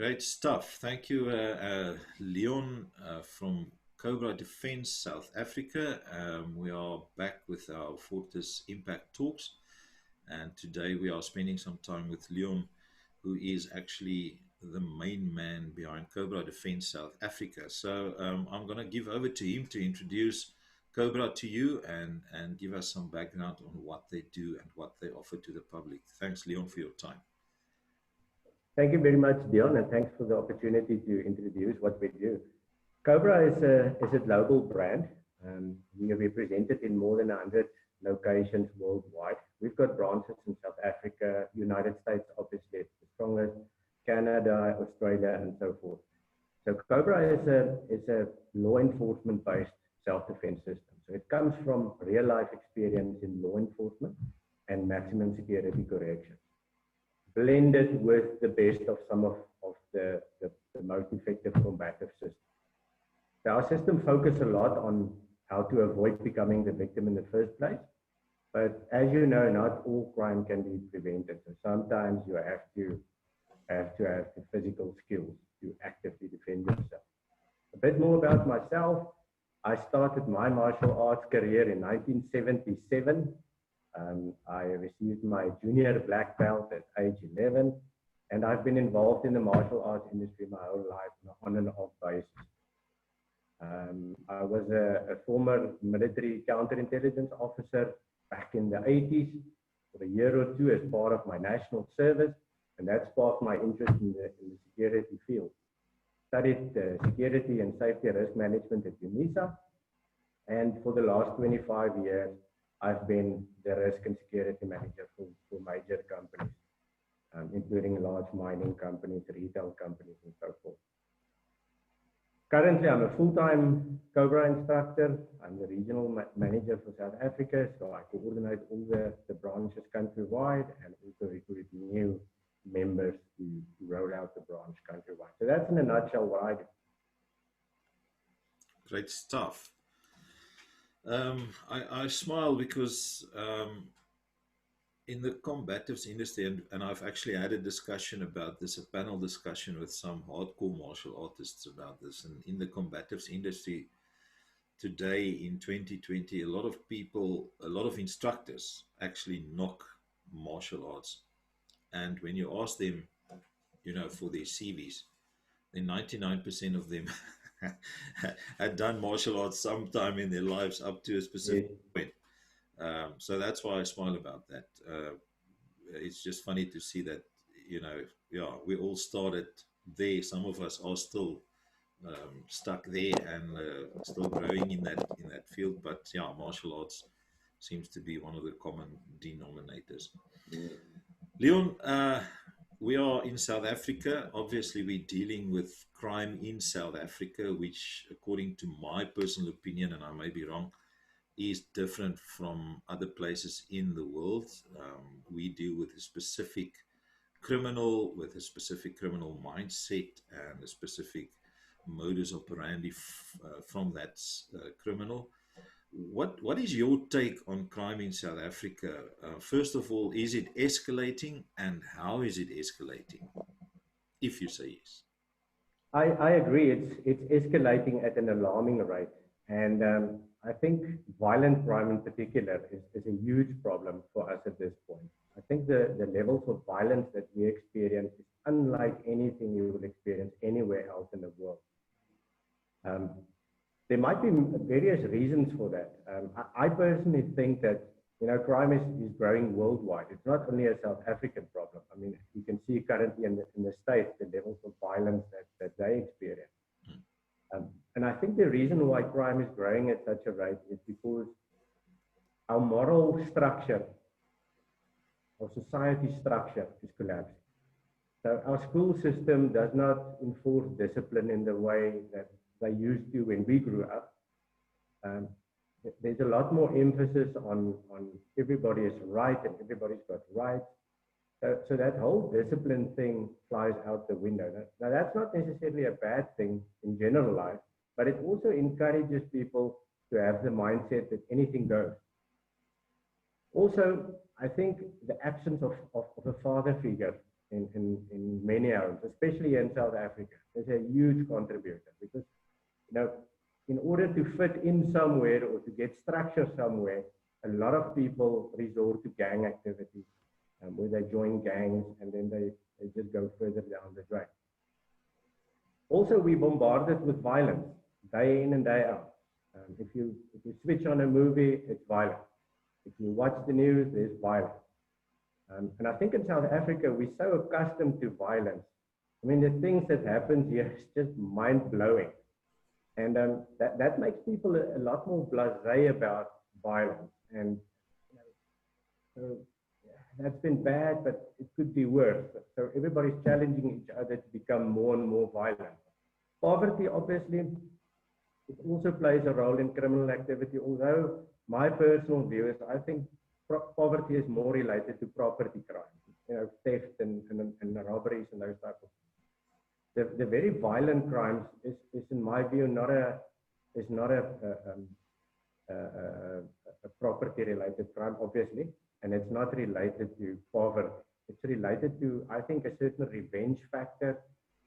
Great stuff. Thank you, Leon, from COBRA Defense South Africa. We are back with our Fortis Impact Talks, and today we are spending some time with Leon, who is actually the main man behind COBRA Defense South Africa. So I'm going to give over to him to introduce COBRA to you and give us some background on what they do and what they offer to the public. Thanks, Leon, for your time. Thank you very much, Dion, and thanks for the opportunity to introduce what we do. COBRA is a global brand. We are represented in more than 100 locations worldwide. We've got branches in South Africa, United States, obviously it's the strongest, Canada, Australia, and so forth. So COBRA is a law enforcement-based self-defense system. So it comes from real-life experience in law enforcement and maximum security corrections, blended with the best of some of the most effective combative systems. So our system focuses a lot on how to avoid becoming the victim in the first place. But as you know, not all crime can be prevented. So sometimes you have to have the physical skills to actively defend yourself. A bit more about myself. I started my martial arts career in 1977. I received my junior black belt at age 11, and I've been involved in the martial arts industry my whole life on and off basis. I was a former military counterintelligence officer back in the 80s for a year or two as part of my national service, and that sparked my interest in the security field. Studied security and safety risk management at UNISA, and for the last 25 years, I've been the risk and security manager for major companies, including large mining companies, retail companies, and so forth. Currently, I'm a full-time COBRA instructor. I'm the regional manager for South Africa, so I coordinate all the branches countrywide and also recruit new members to roll out the branch countrywide. So that's in a nutshell what I do. Great stuff. I smile because in the combatives industry, and I've actually had a discussion about this, a panel discussion with some hardcore martial artists about this, and in the combatives industry today in 2020, a lot of people, a lot of instructors actually knock martial arts. And when you ask them, you know, for their CVs, then 99% of them had done martial arts sometime in their lives up to a specific point. So that's why I smile about that. It's just funny to see that, you know, yeah, we all started there. Some of us are still stuck there and still growing in that field. But yeah, martial arts seems to be one of the common denominators. Leon, we are in South Africa. Obviously, we're dealing with crime in South Africa, which, according to my personal opinion, and I may be wrong, is different from other places in the world. We deal with a specific criminal, with a specific criminal mindset and a specific modus operandi from that criminal. What is your take on crime in South Africa? First of all, is it escalating, and how is it escalating, if you say yes? I agree. It's escalating at an alarming rate, and I think violent crime in particular is a huge problem for us at this point. I think the levels of violence that we experience is unlike anything you will experience anywhere else in the world. There might be various reasons for that. I personally think that, you know, crime is growing worldwide. It's not only a South African problem. I mean, you can see currently in the States, the levels of violence that they experience. And I think the reason why crime is growing at such a rate is because our moral structure, our society structure is collapsing. So our school system does not enforce discipline in the way that they used to when we grew up. There's a lot more emphasis on everybody is right and everybody's got rights. So that whole discipline thing flies out the window. Now that's not necessarily a bad thing in general life, but it also encourages people to have the mindset that anything goes. Also, I think the absence of a father figure in many homes, especially in South Africa. It's a huge contributor because, in order to fit in somewhere or to get structure somewhere, a lot of people resort to gang activity, where they join gangs and then they just go further down the drain. Also, we bombarded with violence day in and day out. If you switch on a movie, it's violent. If you watch the news, there's violence. And I think in South Africa, we're so accustomed to violence. I mean, the things that happen here is just mind-blowing. And that makes people a lot more blasé about violence. And so that's been bad, but it could be worse. So everybody's challenging each other to become more and more violent. Poverty, obviously, it also plays a role in criminal activity, although my personal view is I think poverty is more related to property crime, theft and robberies and those type of things. The very violent crimes is in my view not a property related crime, obviously, and it's not related to poverty. It's related to, I think, a certain revenge factor.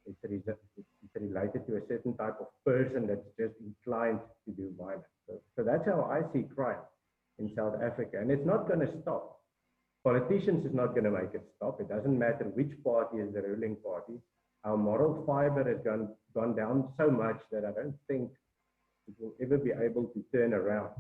It's related to a certain type of person that's just inclined to do violence. So that's how I see crime in South Africa, and it's not going to stop. Politicians is not going to make it stop. It doesn't matter which party is the ruling party. Our moral fiber has gone down so much that I don't think it will ever be able to turn around.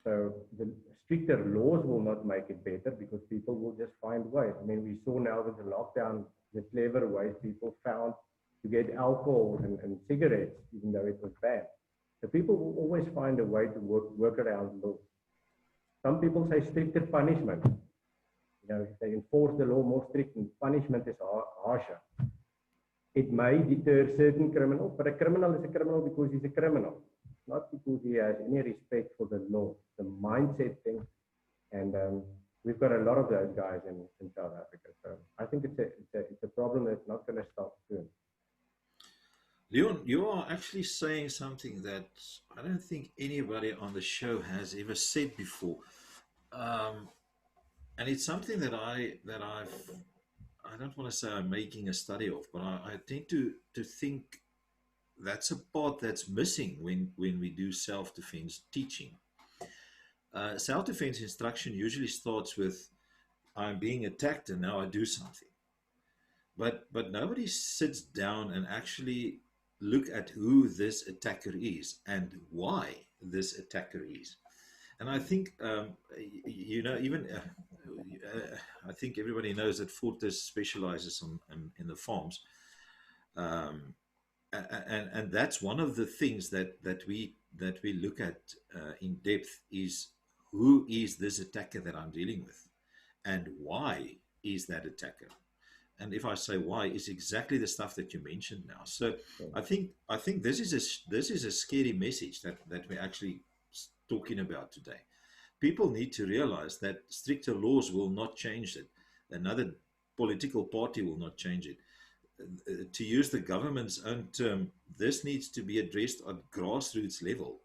So the stricter laws will not make it better because people will just find ways. I mean, we saw now with the lockdown, the clever ways people found to get alcohol and cigarettes, even though it was banned. So people will always find a way to work around law. Some people say stricter punishment. If they enforce the law more strict, and punishment is harsher. It may deter certain criminals, but a criminal is a criminal because he's a criminal, not because he has any respect for the law. The mindset thing, and we've got a lot of those guys in South Africa. So I think it's a problem that's not going to stop soon. Leon, you are actually saying something that I don't think anybody on the show has ever said before, and it's something that I don't want to say I'm making a study of, but I tend to think that's a part that's missing when we do self-defense teaching. Self-defense instruction usually starts with I'm being attacked and now I do something. But nobody sits down and actually look at who this attacker is and why this attacker is. And I think, I think everybody knows that Fortis specializes in the farms. And that's one of the things that we look at in depth is who is this attacker that I'm dealing with and why is that attacker. And if I say why, it's exactly the stuff that you mentioned now. So I think this is a scary message that we're actually talking about today. People need to realize that stricter laws will not change it. Another political party will not change it. To use the government's own term, this needs to be addressed at grassroots level.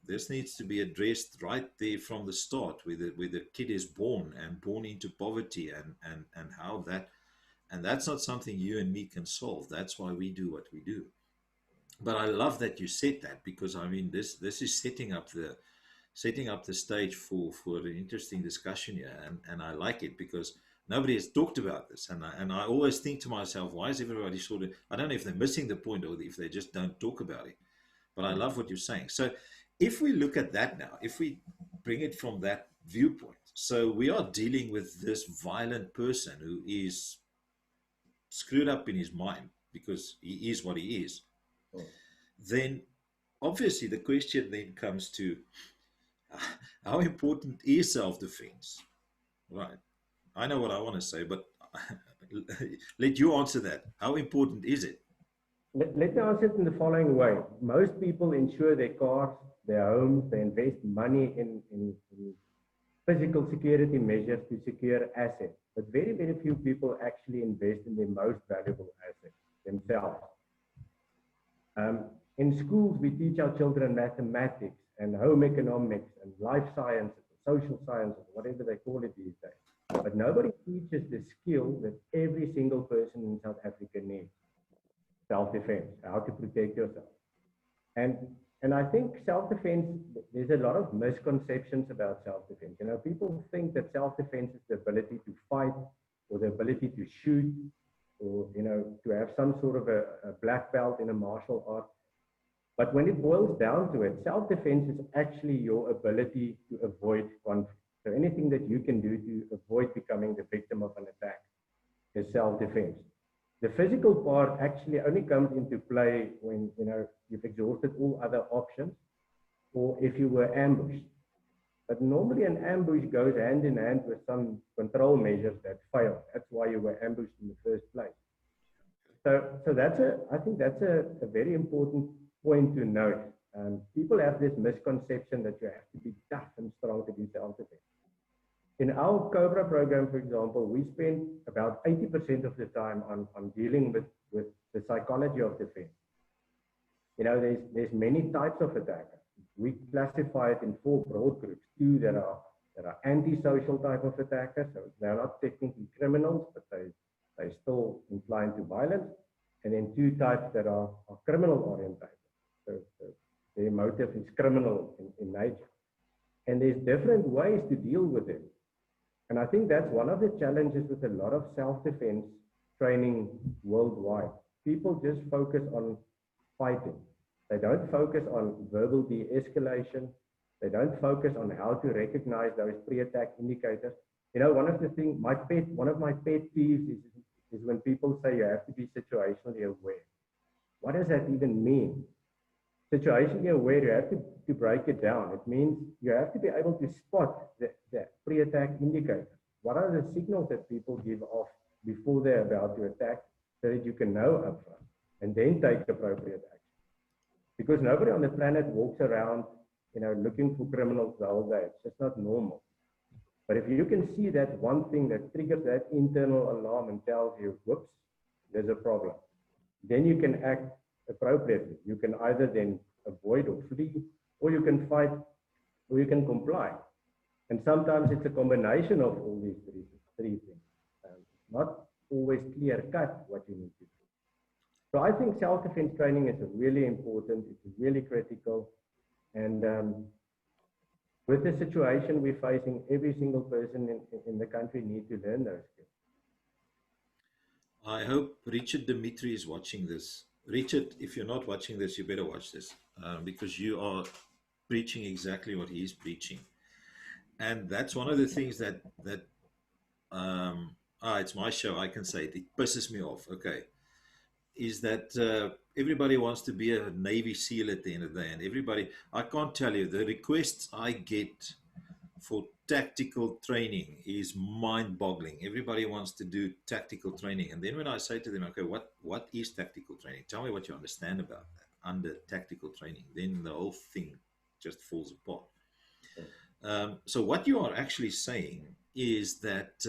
This needs to be addressed right there from the start, where the kid is born into poverty and how that. And that's not something you and me can solve. That's why we do what we do. But I love that you said that, because I mean this is setting up the stage for an interesting discussion here, and I like it because nobody has talked about this, and I always think to myself, why is everybody sort of, I don't know if they're missing the point or if they just don't talk about it, but I love what you're saying. So if we look at that now, if we bring it from that viewpoint, so we are dealing with this violent person who is screwed up in his mind because he is what he is, then obviously the question then comes to how important is self-defense? Right. I know what I want to say, but let you answer that. How important is it? Let me answer it in the following way. Most people insure their cars, their homes, they invest money in physical security measures to secure assets. But very, very few people actually invest in their most valuable asset, themselves. In schools, we teach our children mathematics and home economics and life sciences, social sciences, whatever they call it these days. But nobody teaches the skill that every single person in South Africa needs: self-defense, how to protect yourself. And and I think self-defense, there's a lot of misconceptions about self-defense. You know, people think that self-defense is the ability to fight or the ability to shoot or, you know, to have some sort of a black belt in a martial art. But when it boils down to it, self-defense is actually your ability to avoid conflict. So anything that you can do to avoid becoming the victim of an attack is self-defense. The physical part actually only comes into play when, you know, you've exhausted all other options, or if you were ambushed. But normally an ambush goes hand in hand with some control measures that fail. That's why you were ambushed in the first place. So I think that's a very important point to note. People have this misconception that you have to be tough and strong to do self-defense. In our COBRA program, for example, we spend about 80% of the time on dealing with the psychology of defense. You know, there's many types of attackers. We classify it in 4 broad groups: 2 that are antisocial type of attackers, so they're not technically criminals, but they're still inclined to violence, and then 2 types that are criminal oriented. So their motive is criminal in nature. And there's different ways to deal with it. And I think that's one of the challenges with a lot of self-defense training worldwide. People just focus on fighting. They don't focus on verbal de-escalation. They don't focus on how to recognize those pre-attack indicators. You know, one of my pet peeves is when people say you have to be situationally aware. What does that even mean? Situationally aware, you have to break it down. It means you have to be able to spot the pre-attack indicators. What are the signals that people give off before they're about to attack, so that you can know upfront and then take appropriate action? Because nobody on the planet walks around, you know, looking for criminals the whole day. It's just not normal. But if you can see that one thing that triggers that internal alarm and tells you, whoops, there's a problem, then you can act appropriately. You can either then avoid or flee, or you can fight, or you can comply. And sometimes it's a combination of all these three things. Not always clear cut what you need to do. So I think self-defense training is really important. It's really critical. And with the situation we're facing, every single person in the country needs to learn those skills. I hope Richard Dimitri is watching this. Richard, if you're not watching this, you better watch this, because you are preaching exactly what he's preaching. And that's one of the things that it's my show, I can say it. It pisses me off, okay, is that everybody wants to be a Navy SEAL at the end of the day. And everybody, I can't tell you, the requests I get for tactical training is mind-boggling. Everybody wants to do tactical training. And then when I say to them, okay, what is tactical training? Tell me what you understand about that under tactical training. Then the whole thing just falls apart. So what you are actually saying is that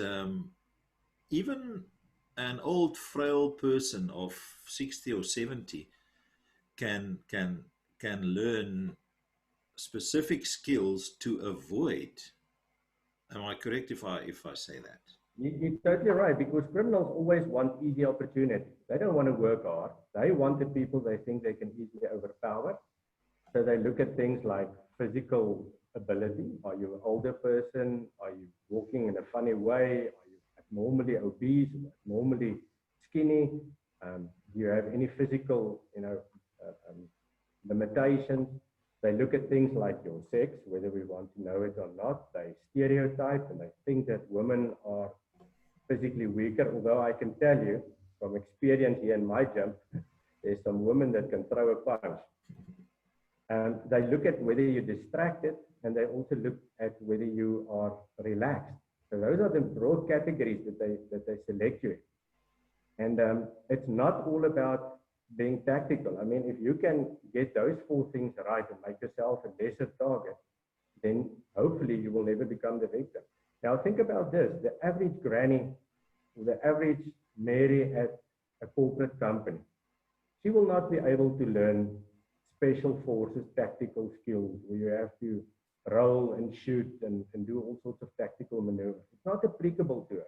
even an old frail person of 60 or 70 can learn specific skills to avoid. Am I correct if I say that? You're totally right, because criminals always want easy opportunities. They don't want to work hard. They want the people they think they can easily overpower. So they look at things like physical ability. Are you an older person? Are you walking in a funny way? Are you abnormally obese, abnormally skinny? Do you have any physical, limitations? They look at things like your sex, whether we want to know it or not. They stereotype and they think that women are physically weaker, although I can tell you from experience here in my jump, there's some women that can throw a punch. And they look at whether you're distracted, and they also look at whether you are relaxed. So those are the broad categories that they select you in. And it's not all about being tactical. I mean, if you can get those 4 things right and make yourself a lesser target, then hopefully you will never become the victim. Now think about this: the average granny or the average Mary at a corporate company, she will not be able to learn special forces tactical skills where you have to roll and shoot and do all sorts of tactical maneuvers. It's not applicable to her.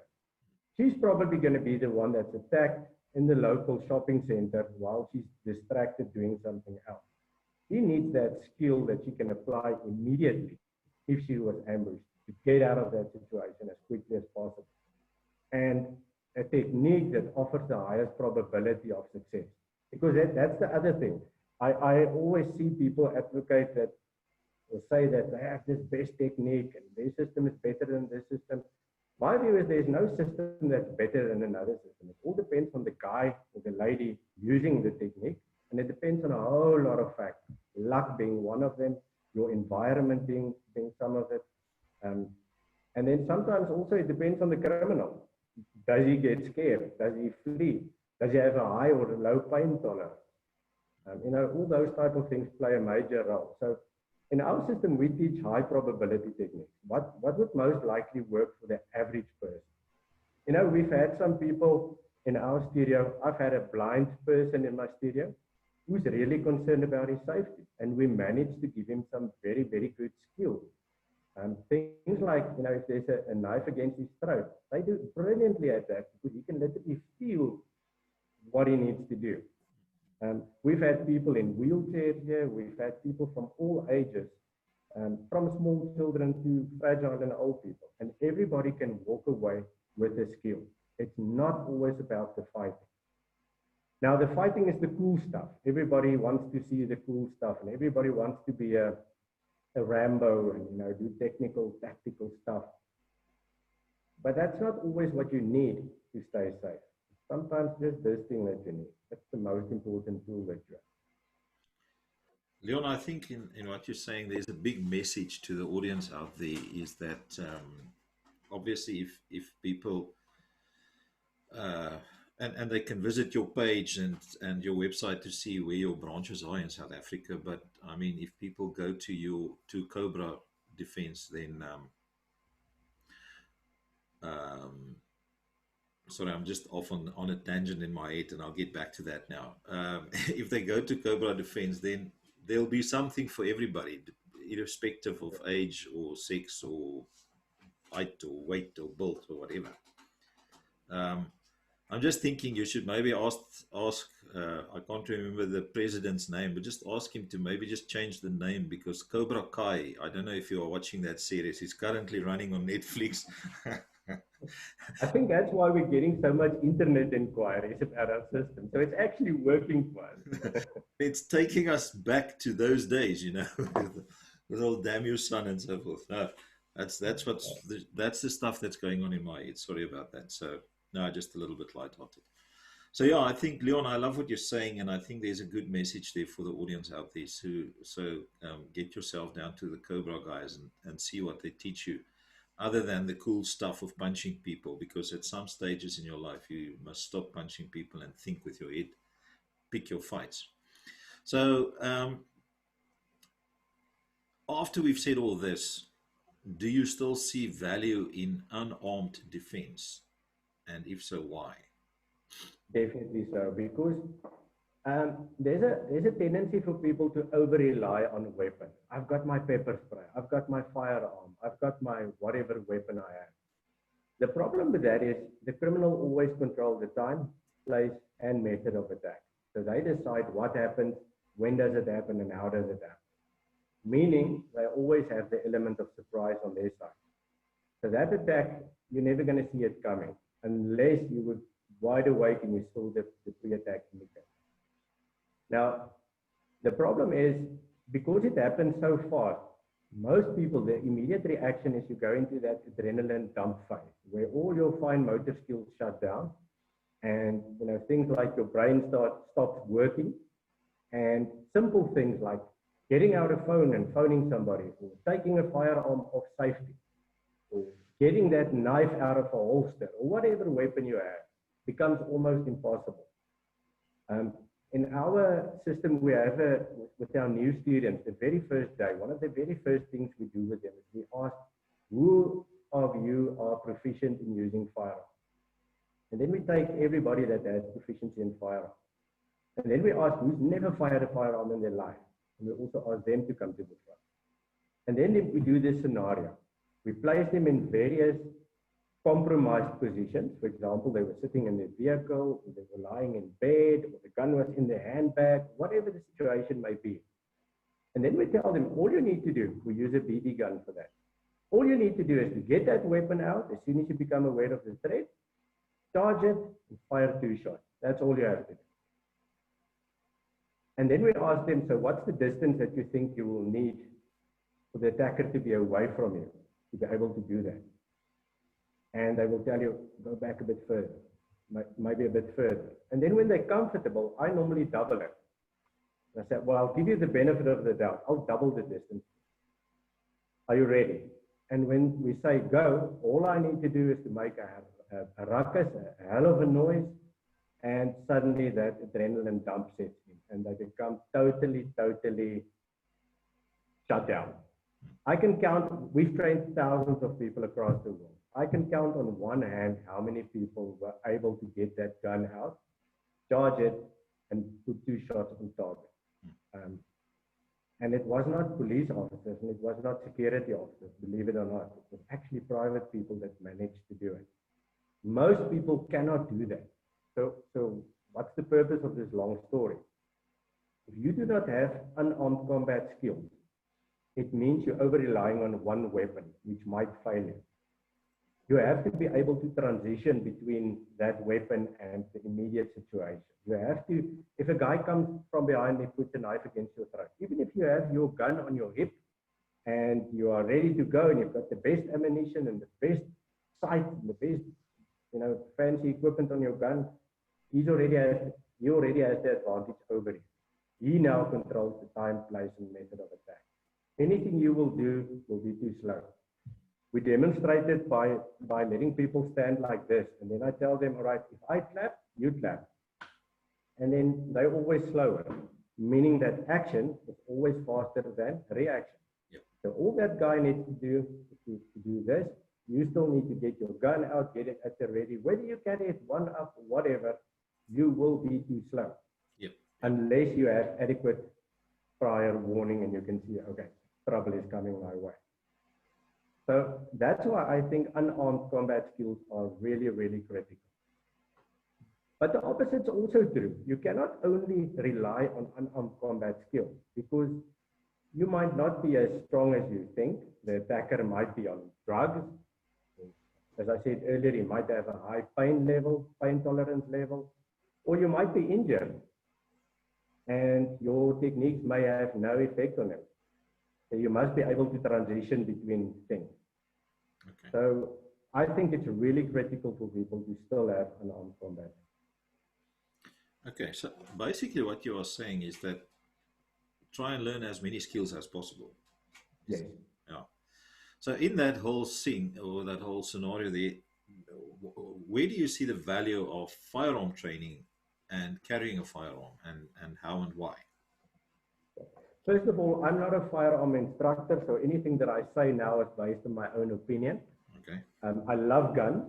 She's probably going to be the one that's attacked in the local shopping center while she's distracted doing something else. She needs that skill that she can apply immediately if she was ambushed to get out of that situation as quickly as possible. And a technique that offers the highest probability of success. Because that's the other thing. I always see people advocate that or say that they have this best technique and their system is better than this system. My view is there's no system that's better than another system. It all depends on the guy or the lady using the technique, and it depends on a whole lot of factors. Luck being one of them, your environment being some of it. And then sometimes also it depends on the criminal. Does he get scared? Does he flee? Does he have a high or a low pain tolerance? All those type of things play a major role. So in our system, we teach high probability techniques. What would most likely work for the average person? We've had some people in our studio. I've had a blind person in my studio who's really concerned about his safety. And we managed to give him some very, very good skills. Things like, if there's a knife against his throat, they do brilliantly at that because he can literally feel what he needs to do. We've had people in wheelchairs here. We've had people from all ages, from small children to fragile and old people. And everybody can walk away with a skill. It's not always about the fighting. Now, the fighting is the cool stuff. Everybody wants to see the cool stuff, and everybody wants to be a Rambo and do technical, tactical stuff. But that's not always what you need to stay safe. Sometimes just this thing that you need. That's the most important tool that you have. Leon, I think in what you're saying, there's a big message to the audience out there is that obviously if people and they can visit your page and your website to see where your branches are in South Africa. But I mean, if people go to COBRA Defense, then sorry, I'm just off on a tangent in my head, and I'll get back to that now. If they go to COBRA Defense, then there'll be something for everybody, irrespective of age or sex or height or weight or build or whatever. I'm just thinking you should maybe ask I can't remember the president's name, but just ask him to maybe just change the name, because Cobra Kai, I don't know if you are watching that series, it's currently running on Netflix. I think that's why we're getting so much internet inquiries about our system. So it's actually working for us. It's taking us back to those days, with all damn your son and so forth. No, that's the stuff that's going on in my head. Sorry about that. So no, just a little bit lighthearted. So yeah, I think, Leon, I love what you're saying, and I think there's a good message there for the audience out there. So get yourself down to the COBRA guys and see what they teach you, other than the cool stuff of punching people, because at some stages in your life, you must stop punching people and think with your head, pick your fights. So after we've said all this, do you still see value in unarmed defense? And if so, why? Definitely so, because there's a tendency for people to over-rely on weapons. I've got my pepper spray, I've got my firearm, I've got my whatever weapon I have. The problem with that is the criminal always controls the time, place, and method of attack. So they decide what happens, when does it happen, and how does it happen. Meaning they always have the element of surprise on their side. So that attack, you're never going to see it coming unless you would wide awake and you saw the pre-attack indicator. Now, the problem is, because it happens so fast, most people, the immediate reaction is you go into that adrenaline dump phase, where all your fine motor skills shut down, and things like your brain stops working, and simple things like getting out a phone and phoning somebody, or taking a firearm off safety, or getting that knife out of a holster, or whatever weapon you have, becomes almost impossible. In our system, we have with our new students, the very first day, one of the very first things we do with them is we ask, who of you are proficient in using firearms? And then we take everybody that has proficiency in firearms. And then we ask who's never fired a firearm in their life. And we also ask them to come to the front. And then we do this scenario. We place them in various compromised positions. For example, they were sitting in their vehicle, or they were lying in bed, or the gun was in their handbag, whatever the situation may be. And then we tell them, all you need to do, we use a BB gun for that. All you need to do is to get that weapon out as soon as you become aware of the threat, charge it, and fire 2 shots. That's all you have to do. And then we ask them, so what's the distance that you think you will need for the attacker to be away from you, to be able to do that? And they will tell you, go back a bit further, maybe a bit further. And then when they're comfortable, I normally double it. And I said, well, I'll give you the benefit of the doubt. I'll double the distance. Are you ready? And when we say go, all I need to do is to make a ruckus, a hell of a noise, and suddenly that adrenaline dump sets in, and they become totally shut down. I can count, we've trained thousands of people across the world. I can count on one hand how many people were able to get that gun out, charge it, and put 2 shots on target. And it was not police officers, and it was not security officers, believe it or not. It was actually private people that managed to do it. Most people cannot do that. So what's the purpose of this long story? If you do not have unarmed combat skills, it means you're over-relying on one weapon, which might fail you. You have to be able to transition between that weapon and the immediate situation. You have to, if a guy comes from behind and puts a knife against your throat, even if you have your gun on your hip and you are ready to go and you've got the best ammunition and the best sight and the best, fancy equipment on your gun, he already has the advantage over you. He now controls the time, place, and method of attack. Anything you will do will be too slow. We demonstrated by letting people stand like this, and then I tell them, all right, if I clap, you clap. And then they're always slower, meaning that action is always faster than reaction. Yep. So all that guy needs to do this, you still need to get your gun out, get it at the ready. Whether you carry it one up or whatever, you will be too slow. Yep. Unless you have adequate prior warning and you can see, okay, trouble is coming my way. So that's why I think unarmed combat skills are really, really critical. But the opposite's also true. You cannot only rely on unarmed combat skills because you might not be as strong as you think. The attacker might be on drugs. As I said earlier, he might have a high pain tolerance level, or you might be injured and your techniques may have no effect on him. So you must be able to transition between things. Okay. So I think it's really critical for people to still have unarmed combat. Okay, so basically what you are saying is that try and learn as many skills as possible. Yes. Yeah. So in that whole scene or that whole scenario there, where do you see the value of firearm training and carrying a firearm, and how and why? First of all, I'm not a firearm instructor, so anything that I say now is based on my own opinion. Okay. I love guns,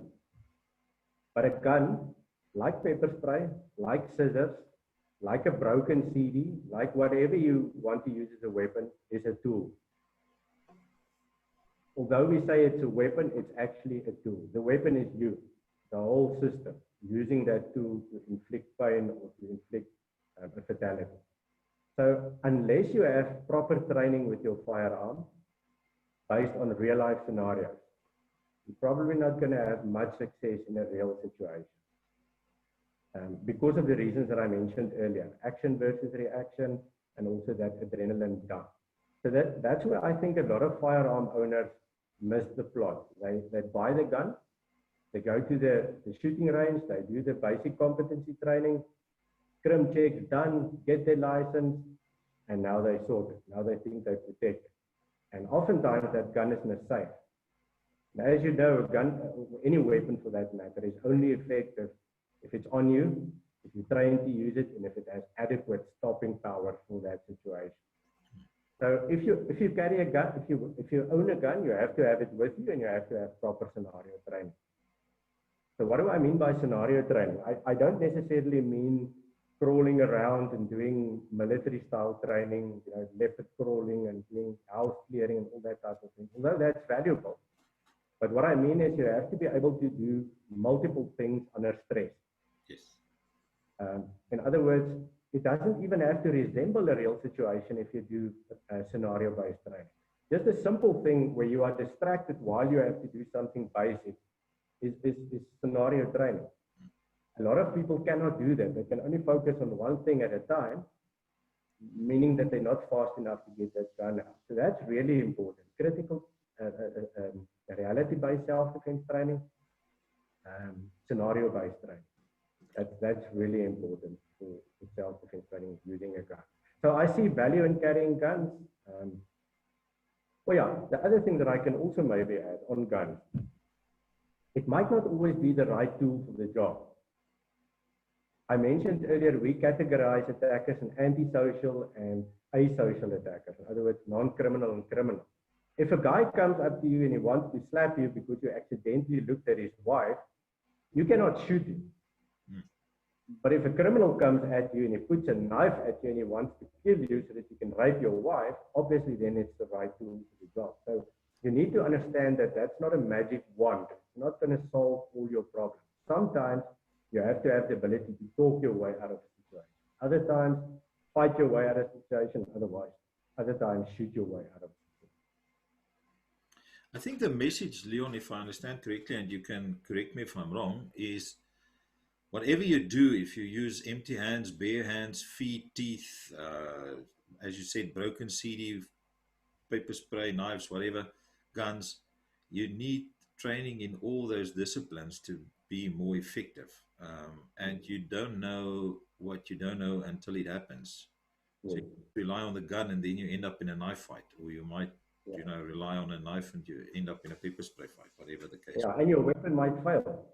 but a gun, like pepper spray, like scissors, like a broken CD, like whatever you want to use as a weapon, is a tool. Although we say it's a weapon, it's actually a tool. The weapon is you, the whole system, using that tool to inflict pain or to inflict a fatality. So unless you have proper training with your firearm based on real life scenarios, you're probably not going to have much success in a real situation. Because of the reasons that I mentioned earlier, action versus reaction, and also that adrenaline dump. So that's where I think a lot of firearm owners miss the plot. They buy the gun, they go to the shooting range, they do the basic competency training, crim checks done, get their license, and now they sort it. Now they think they protect it. And oftentimes that gun is missafe. Now, as you know, a gun, any weapon for that matter, is only effective if it's on you, if you're trained to use it, and if it has adequate stopping power for that situation. So if you carry a gun, if you own a gun, you have to have it with you, and you have to have proper scenario training. So what do I mean by scenario training? I don't necessarily mean crawling around and doing military style training, leopard crawling and doing house clearing and all that type of thing, although that's valuable. But what I mean is you have to be able to do multiple things under stress. Yes. In other words, it doesn't even have to resemble a real situation if you do scenario-based training. Just a simple thing where you are distracted while you have to do something basic is scenario training. A lot of people cannot do that. They can only focus on one thing at a time, meaning that they're not fast enough to get that gun out. So that's really important. Critical reality-based self-defense training, scenario-based training. That's really important for self-defense training using a gun. So I see value in carrying guns. Well, yeah, the other thing that I can also maybe add on guns, it might not always be the right tool for the job. I mentioned earlier, we categorize attackers in antisocial and asocial attackers. In other words, non-criminal and criminal. If a guy comes up to you and he wants to slap you because you accidentally looked at his wife, you cannot shoot him. But if a criminal comes at you and he puts a knife at you and he wants to kill you so that you can rape your wife, obviously then it's the right tool for the job. So you need to understand that that's not a magic wand. It's not going to solve all your problems. Sometimes you have to have the ability to talk your way out of a situation. Other times, fight your way out of a situation. Other times, shoot your way out of a situation. I think the message, Leon, if I understand correctly, and you can correct me if I'm wrong, is whatever you do, if you use empty hands, bare hands, feet, teeth, as you said, broken CD, paper spray, knives, whatever, guns, you need training in all those disciplines to be more effective. And you don't know what you don't know until it happens. So you rely on the gun and then you end up in a knife fight, or you might, rely on a knife and you end up in a paper spray fight, whatever the case. Yeah, and your weapon might fail.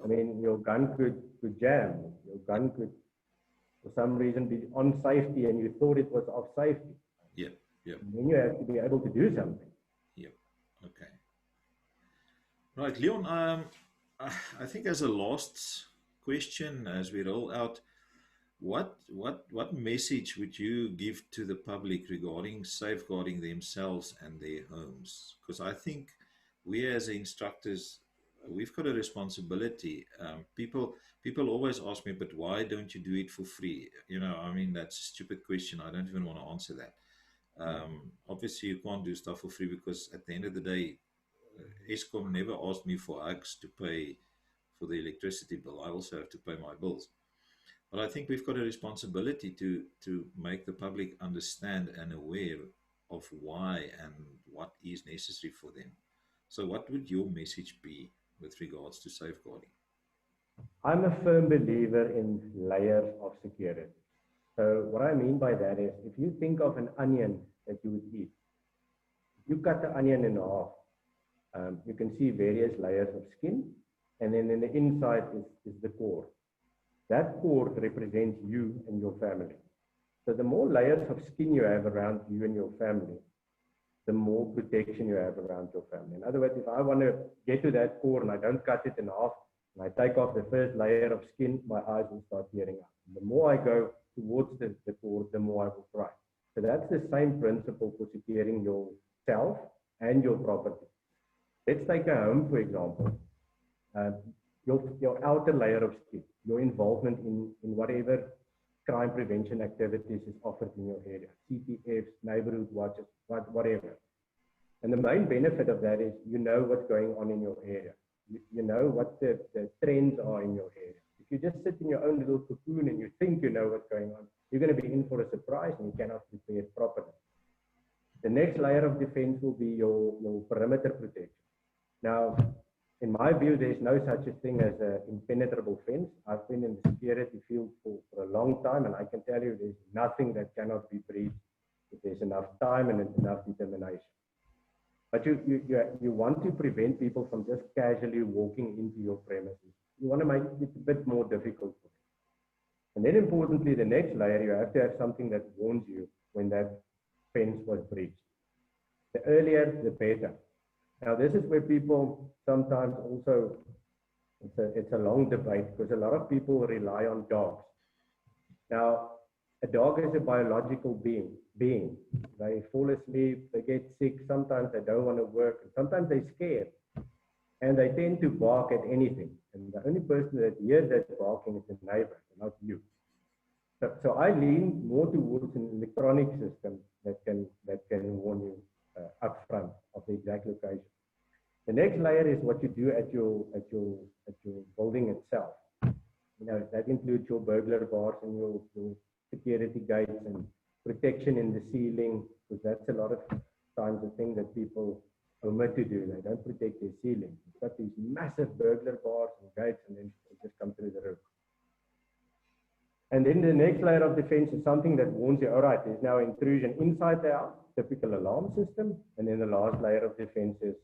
I mean, your gun could jam. Your gun could, for some reason, be on safety and you thought it was off safety. Yeah, yeah. And then you have to be able to do something. Yeah, okay. Right, Leon, I think as a last question, as we roll out, what message would you give to the public regarding safeguarding themselves and their homes? Because I think we as instructors, we've got a responsibility. People always ask me, but why don't you do it for free? I mean, that's a stupid question. I don't even want to answer that. Obviously, you can't do stuff for free because at the end of the day, Eskom never asked me for hugs to pay for the electricity bill. I also have to pay my bills. But I think we've got a responsibility to make the public understand and aware of why and what is necessary for them. So what would your message be with regards to safeguarding? I'm a firm believer in layers of security. So what I mean by that is, if you think of an onion that you would eat, you cut the onion in half, you can see various layers of skin, and then in the inside is the core. That core represents you and your family. So the more layers of skin you have around you and your family, the more protection you have around your family. In other words, if I want to get to that core and I don't cut it in half, and I take off the first layer of skin, my eyes will start tearing up. And the more I go towards the core, the more I will cry. So that's the same principle for securing yourself and your property. Let's take a home, for example. Your outer layer of skin, your involvement in whatever crime prevention activities is offered in your area, CPFs, neighborhood watches, whatever. And the main benefit of that is you know what's going on in your area. You know what the trends are in your area. If you just sit in your own little cocoon and you think you know what's going on, you're going to be in for a surprise and you cannot prepare properly. The next layer of defense will be your perimeter protection. Now, in my view, there's no such a thing as an impenetrable fence. I've been in the security field for a long time, and I can tell you there's nothing that cannot be breached if there's enough time and enough determination. But you want to prevent people from just casually walking into your premises. You want to make it a bit more difficult for them. And then importantly, the next layer, you have to have something that warns you when that fence was breached. The earlier, the better. Now, this is where people sometimes also, it's a long debate because a lot of people rely on dogs. Now, A dog is a biological being. They fall asleep, they get sick, sometimes they don't want to work, and sometimes they're scared. And they tend to bark at anything. And the only person that hears that barking is the neighbor, not you. So I lean more towards an electronic system that can warn you upfront of the exact location. The next layer is what you do at your building itself. You know, that includes your burglar bars and your security gates and protection in the ceiling, because that's a lot of times the thing that people omit to do. They don't protect their ceiling. You've got these massive burglar bars and gates, and then they just come through the roof. And then the next layer of defense is something that warns you, all right, there's now intrusion inside the house, typical alarm system. And then the last layer of defense is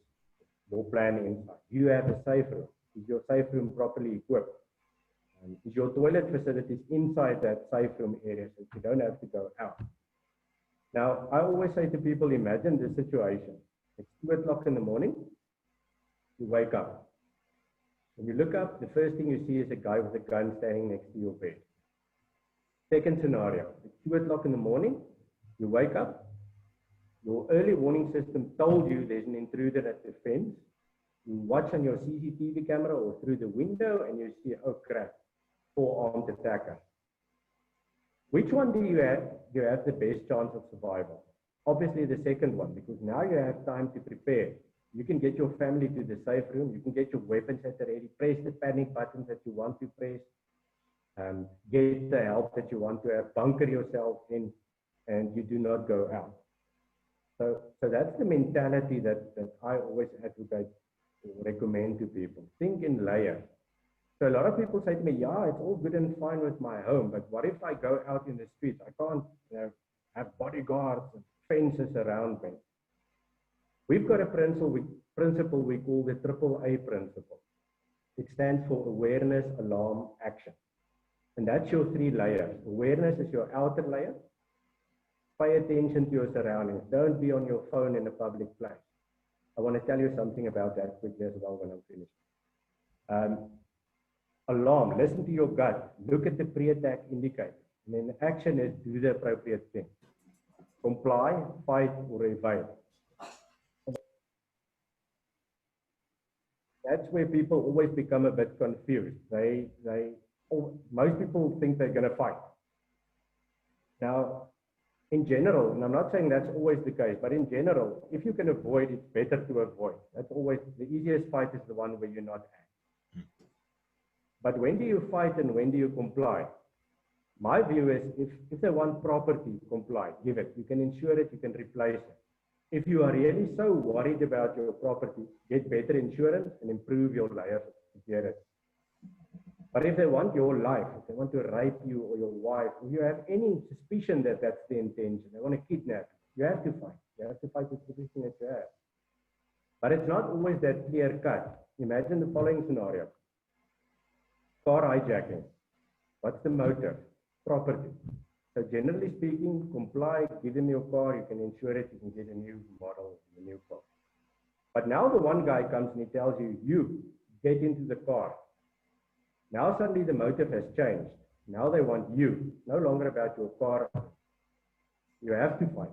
more planning inside. You have a safe room. Is your safe room properly equipped? Is your toilet facilities inside that safe room area so you don't have to go out? Now, I always say to people, imagine this situation. It's 2 o'clock in the morning. You wake up. When you look up, the first thing you see is a guy with a gun standing next to your bed. Second scenario, it's 2 o'clock in the morning, you wake up, your early warning system told you there's an intruder at the fence. You watch on your CCTV camera or through the window and you see, oh crap, 4 armed attackers. Which one do you have the best chance of survival? Obviously the second one, because now you have time to prepare. You can get your family to the safe room, you can get your weapons at the ready, press the panic buttons that you want to press, get the help that you want to have, bunker yourself in, and you do not go out. So that's the mentality that I always advocate or recommend to people. Think in layers. So a lot of people say to me, yeah, it's all good and fine with my home, but what if I go out in the streets? I can't have bodyguards and fences around me. We've got a principle we call the AAA principle. It stands for awareness, alarm, action. And that's your 3 layers. Awareness is your outer layer. Pay attention to your surroundings. Don't be on your phone in a public place. I want to tell you something about that quickly as well when I'm finished. Alarm, listen to your gut. Look at the pre-attack indicator. And then action is do the appropriate thing. Comply, fight, or evade. That's where people always become a bit confused. Most people think they're going to fight. Now, in general, and I'm not saying that's always the case, but in general, if you can avoid, it's better to avoid. That's always, the easiest fight is the one where you're not at. But when do you fight and when do you comply? My view is if they want property, comply, give it. You can insure it, you can replace it. If you are really so worried about your property, get better insurance and improve your layers of security. But if they want your life, if they want to rape you or your wife, or you have any suspicion that that's the intention, they want to kidnap you, you have to fight. You have to fight with everything that you have. But it's not always that clear cut. Imagine the following scenario. Car hijacking. What's the motive? Property. So generally speaking, comply, give them your car, you can insure it, you can get a new model, a new car. But now the one guy comes and he tells you, you get into the car. Now suddenly the motive has changed. Now they want you, no longer about your car. You have to fight.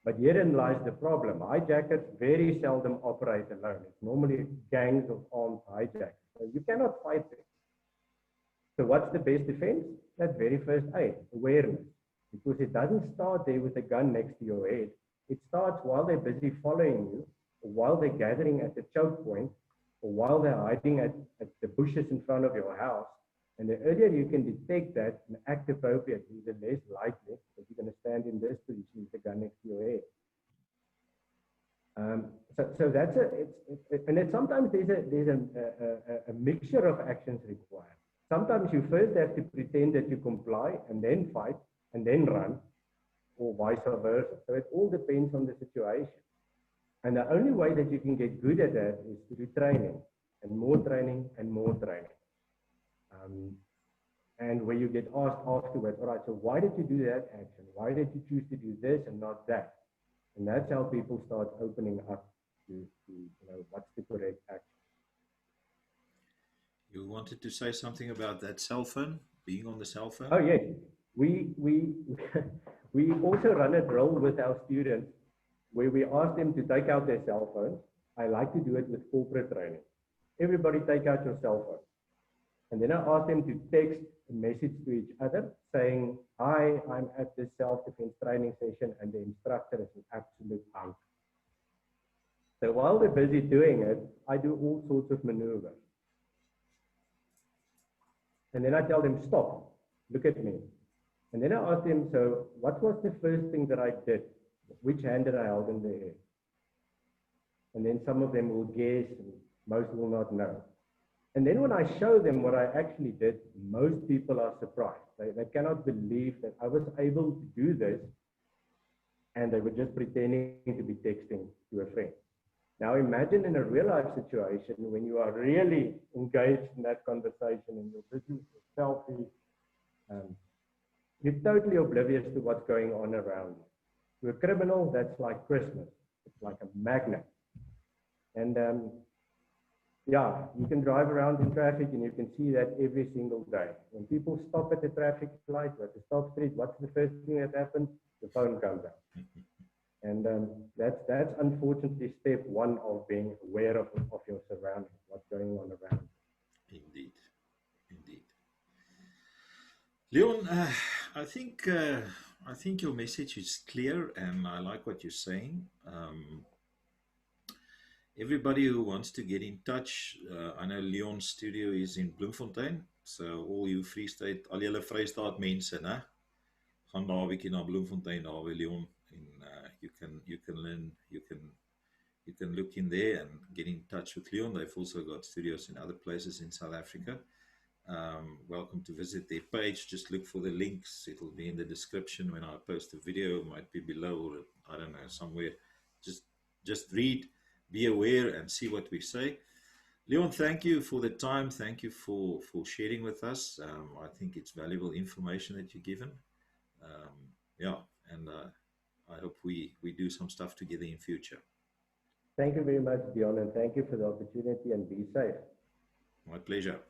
But herein lies the problem. Hijackers very seldom operate alone. It's normally gangs of armed hijackers. So you cannot fight them. So what's the best defense? That very first aid, awareness. Because it doesn't start there with a gun next to your head. It starts while they're busy following you, or while they're gathering at the choke point, or while they're hiding at the bushes in front of your house. And the earlier you can detect that and act appropriately, the less likely that you're going to stand in this position with the gun next to your head. So that's sometimes there's a mixture of actions required. Sometimes you first have to pretend that you comply and then fight and then run, or vice versa. So it all depends on the situation. And the only way that you can get good at that is through training and more training and more training. And where you get asked afterwards, all right, so why did you do that action? Why did you choose to do this and not that? And that's how people start opening up to what's the correct action. You wanted to say something about that cell phone, being on the cell phone? Oh, yes. we we also run a drill with our students where we ask them to take out their cell phones. I like to do it with corporate training. Everybody take out your cell phone. And then I ask them to text a message to each other saying, hi, I'm at this self-defense training session and the instructor is an absolute punk. So while they're busy doing it, I do all sorts of maneuvers. And then I tell them, stop, look at me. And then I ask them, so what was the first thing that I did? Which hand did I hold in the air? And then some of them will guess and most will not know. And then when I show them what I actually did, most people are surprised. They cannot believe that I was able to do this and they were just pretending to be texting to a friend. Now imagine in a real life situation when you are really engaged in that conversation and you're busy with your selfie, you're totally oblivious to what's going on around you. To a criminal, that's like Christmas. It's like a magnet. And yeah, you can drive around in traffic and you can see that every single day. When people stop at the traffic light or at the stop street, what's the first thing that happens? The phone comes out. And that's unfortunately step one of being aware of your surroundings, what's going on around you. Indeed, indeed. Leon, I think your message is clear, and I like what you're saying. Everybody who wants to get in touch, I know Leon's studio is in Bloemfontein, so all you Free State, al julle Vrystaat mense, né? Gaan daar 'n bietjie na Bloemfontein daar by Leon, and you can learn, you can look in there and get in touch with Leon. They've also got studios in other places in South Africa. Welcome to visit their page. Just look for the links. It'll be in the description when I post the video. It might be below, or I don't know, somewhere. Just read, be aware, and see what we say. Leon, thank you for the time. Thank you for sharing with us. I think it's valuable information that you've given. Yeah, and I hope we do some stuff together in future. Thank you very much, Dion, and thank you for the opportunity, and be safe. My pleasure.